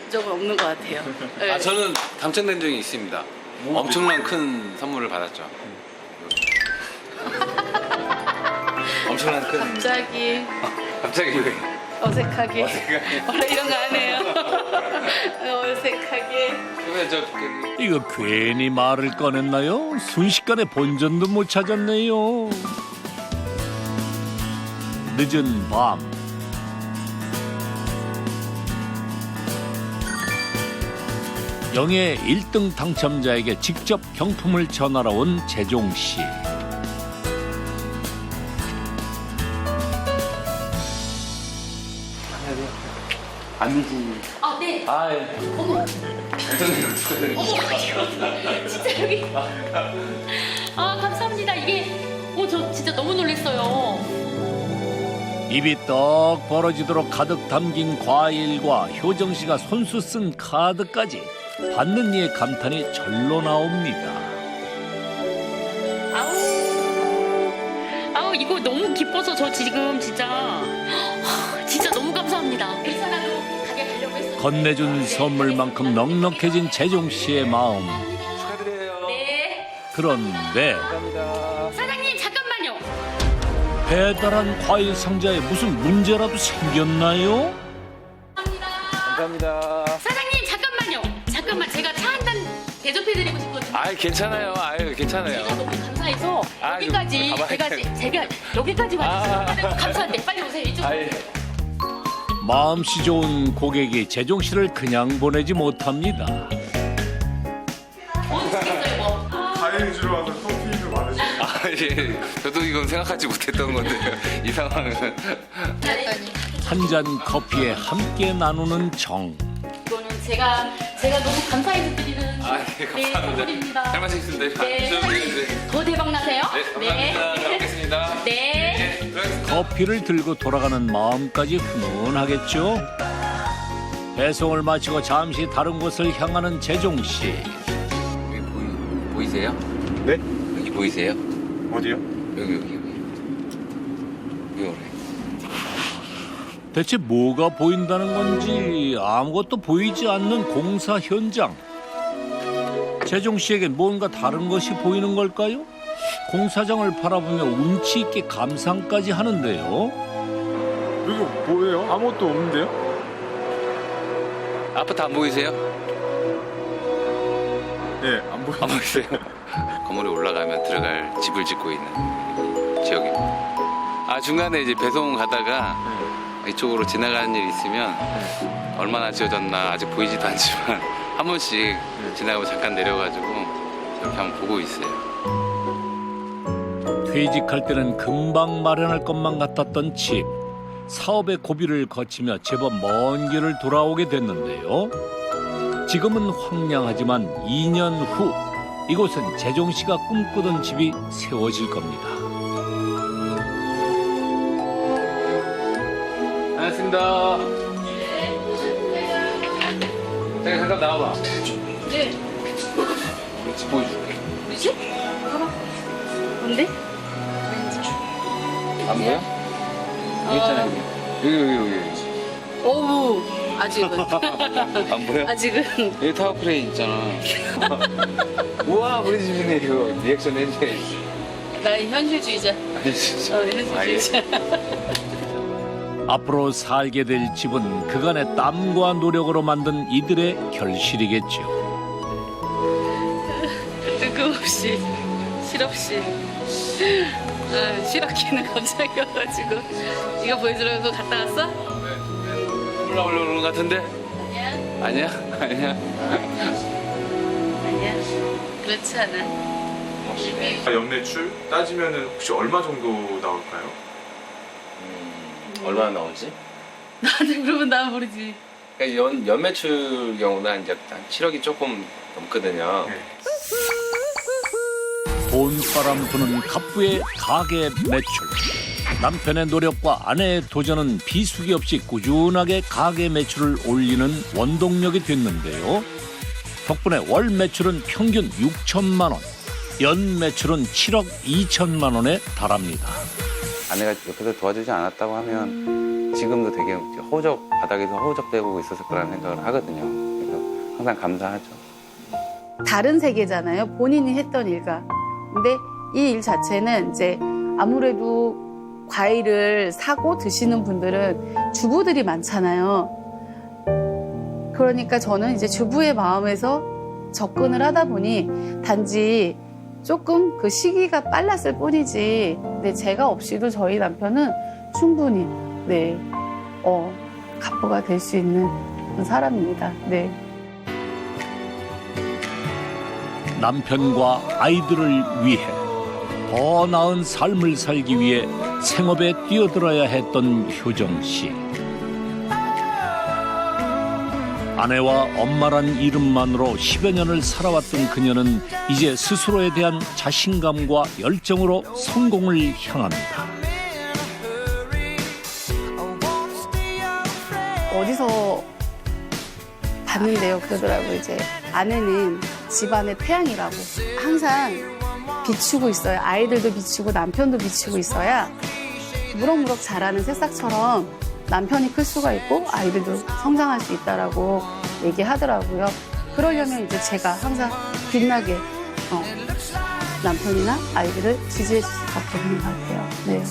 적은 없는 것 같아요. 네. 아 저는 당첨된 적이 있습니다. 엄청난 큰 선물을 받았죠. 엄청난 큰. 갑자기 왜? 어색하게. 원래 이런 거 안 해요. 어색하게. 그러면 이거 괜히 말을 꺼냈나요? 순식간에 본전도 못 찾았네요. 늦은 밤. 영예 1등 당첨자에게 직접 경품을 전하러 온 재종 씨. 안미지. 아, 네. 아 예. 어머, 당첨된 어머, 진짜 여기. 아, 감사합니다. 이게, 저 진짜 너무 놀랐어요. 입이 떡 벌어지도록 가득 담긴 과일과 효정 씨가 손수 쓴 카드까지 받는 이의 감탄이 절로 나옵니다. 아우, 이거 너무 기뻐서 저 지금 진짜 너무 감사합니다. 일산하러 가게 가려고 했어요. 건네준 선물만큼 넉넉해진 재종 씨의 마음. 축하드려요. 네. 그런데 사장님, 잠깐만요. 배달한 과일 상자에 무슨 문제라도 생겼나요? 감사합니다. 사장님, 잠깐만. 제가 차 한 잔 대접해드리고 싶거든요. 아 괜찮아요. 아유 괜찮아요. 제가 너무 감사해서 아, 여기까지 좀 제가 여기까지 와주셔서 감사한데 빨리 오세요. 이쪽. 아예. 마음씨 좋은 고객이 재종 씨를 그냥 보내지 못합니다. 어떻겠어요, 뭐. 과일 주러 와서 커피도 많으시고. 아 예. 저도 이건 생각하지 못했던 건데요. 이 상황은. 한 잔 커피에 함께 나누는 정. 이거는 제가 너무 감사해서 드리는 감사합니다. 선물입니다. 잘 마시겠습니다. 네. 더 대박 나세요. 네, 감사합니다. 잘 먹겠습니다. 네. 커피를 들고 돌아가는 마음까지 훈훈하겠죠? 배송을 마치고 잠시 다른 곳을 향하는 재종 씨. 여기 보이세요? 네? 여기 보이세요? 어디요? 여기. 대체 뭐가 보인다는 건지 아무것도 보이지 않는 공사 현장. 재종 씨에겐 뭔가 다른 것이 보이는 걸까요? 공사장을 바라보며 운치 있게 감상까지 하는데요. 여기 뭐예요? 아무것도 없는데요? 아파트 안 보이세요? 네, 안 보여요. 안 보이세요? 건물에 올라가면 들어갈 집을 짓고 있는 지역입니다. 아 중간에 이제 배송 가다가 이쪽으로 지나가는 일이 있으면 얼마나 지어졌나 아직 보이지도 않지만 한 번씩 지나가고 잠깐 내려가지고 이렇게 한번 보고 있어요. 퇴직할 때는 금방 마련할 것만 같았던 집. 사업의 고비를 거치며 제법 먼 길을 돌아오게 됐는데요. 지금은 황량하지만 2년 후 이곳은 재종 씨가 꿈꾸던 집이 세워질 겁니다. 반갑습니다. 잠깐 나와봐. 네. 우리 집 보여줄게. 우리 집? 봐봐. 뭔데? 안 보여? 여기 있잖아 여기. 어우, 아직은. 안 보여? 아직은. 여기 타워 크레인 있잖아. 우와 우리 집이네 이거 리액션 해줘야지. 나 현실주의자. 현실주의자. 앞으로 살게 될 집은 그간의 땀과 노력으로 만든 이들의 결실이겠죠. 뜬금없이 실없이 실업기는 갑자기 와가지고 이거 보여주려고 갔다 왔어? 올라오려고 그러는 것 같은데? 아니야? 아니야. 그렇지 않아. 연매출 따지면은 혹시 얼마 정도 나올까요? 얼마나 나오지? 나한테 물으면 나 모르지. 그러니까 연매출 경우는 이제 한 7억이 조금 넘거든요. 봄바람 부는 갑부의 가게 매출. 남편의 노력과 아내의 도전은 비수기 없이 꾸준하게 가게 매출을 올리는 원동력이 됐는데요. 덕분에 월 매출은 평균 6천만 원, 연 매출은 7억 2천만 원에 달합니다. 아내가 옆에서 도와주지 않았다고 하면 지금도 되게 허우적 바닥에서 허우적대고 있었을 거라는 생각을 하거든요. 그래서 항상 감사하죠. 다른 세계잖아요. 본인이 했던 일과. 근데 이 일 자체는 이제 아무래도 과일을 사고 드시는 분들은 주부들이 많잖아요. 그러니까 저는 이제 주부의 마음에서 접근을 하다 보니 단지 조금 그 시기가 빨랐을 뿐이지. 근데 제가 없이도 저희 남편은 충분히 갑부가 될 수 있는 그런 사람입니다. 네. 남편과 아이들을 위해 더 나은 삶을 살기 위해 생업에 뛰어들어야 했던 효정 씨. 아내와 엄마란 이름만으로 10여 년을 살아왔던 그녀는 이제 스스로에 대한 자신감과 열정으로 성공을 향합니다. 어디서 봤는데요. 그러더라고요. 이제 아내는 집안의 태양이라고 항상 비추고 있어요. 아이들도 비추고 남편도 비추고 있어야 무럭무럭 자라는 새싹처럼 남편이 클 수가 있고 아이들도 성장할 수 있다라고 얘기하더라고요. 그러려면 이제 제가 항상 빛나게 남편이나 아이들을 지지해 줄 수밖에 없는 것 같아요. 네.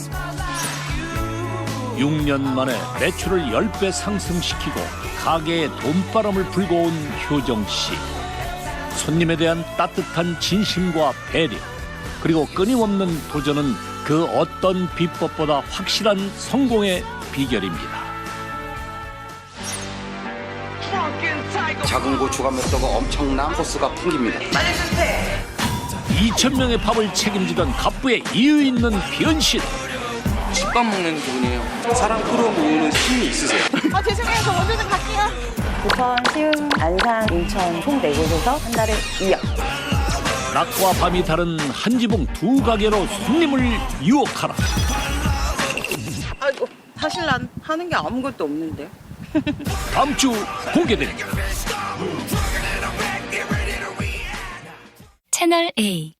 6년 만에 매출을 10배 상승시키고 가게에 돈바람을 불고 온 효정 씨. 손님에 대한 따뜻한 진심과 배려, 그리고 끊임없는 도전은 그 어떤 비법보다 확실한 성공의 비결입니다. 작은 고추가 몇 도가 엄청난 호수가 풍깁니다. 2,000명의 밥을 책임지던 갑부의 이유 있는 변신. 집밥 먹는 기분이에요. 사람 끌어모으는 힘이 있으세요. 죄송해요. 저 먼저 좀 갈게요. 부천, 시흥, 안산, 인천 총 4곳에서 한 달에 2억. 낮과 밤이 다른 한 지붕 두 가게로 손님을 유혹하라. 아이고, 사실 난 하는 게 아무것도 없는데. 다음 주 공개됩니다. 채널 A